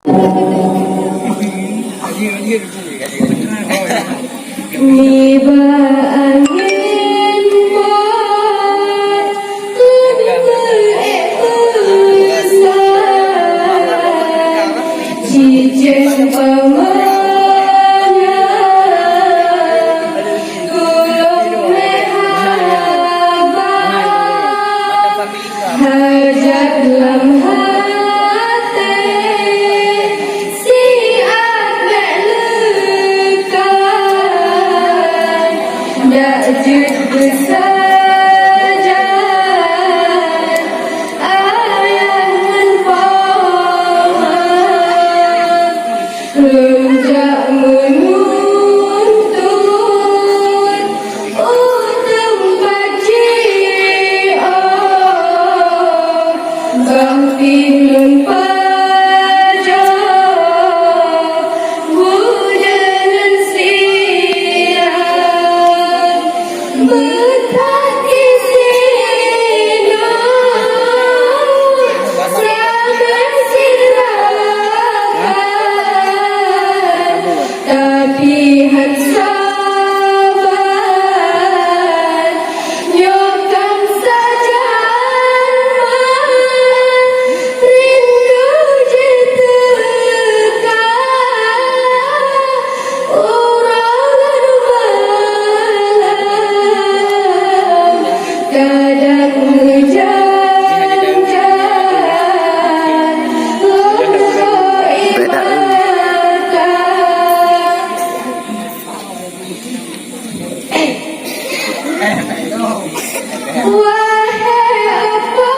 Tiba angin buat besar, cicit pemanah gulung mehabah, hajat dalam hati siap lekat, dajut bersaja ayahan pahat, hendak menuntut utang paji'ah, bakti pajak budanan siap betaki sinar sampai silakan, tapi sabar nyokam saja rindu jitekan urangan malam kadang menjanjikan lorong ibadah. Wahai apa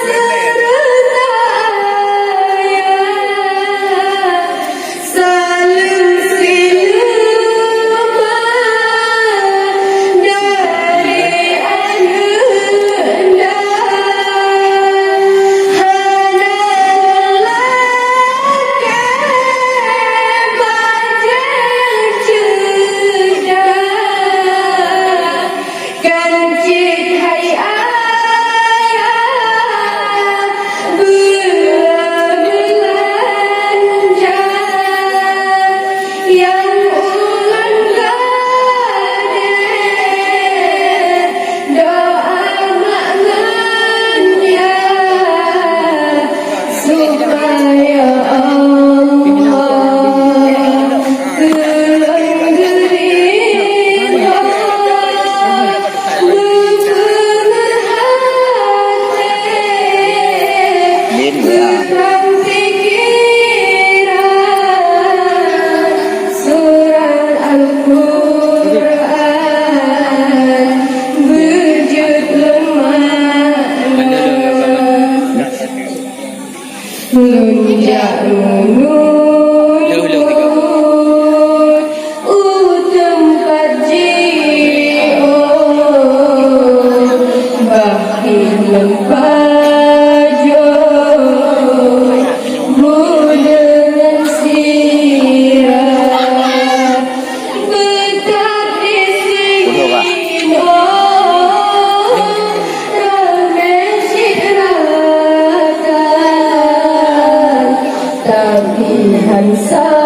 sertaya saling siluman dari ananda, hana lelaki bajang cedak, kancik hai ayah berbelanja, yang ulang gadir doa maknanya supaya Allah gerindra bukan pikiran surat Al-Quran berjud lemana lunjak menurut utang paji'ah, bakhil mempajak budanan siap betaki sinar ramai silakan, tapi hansa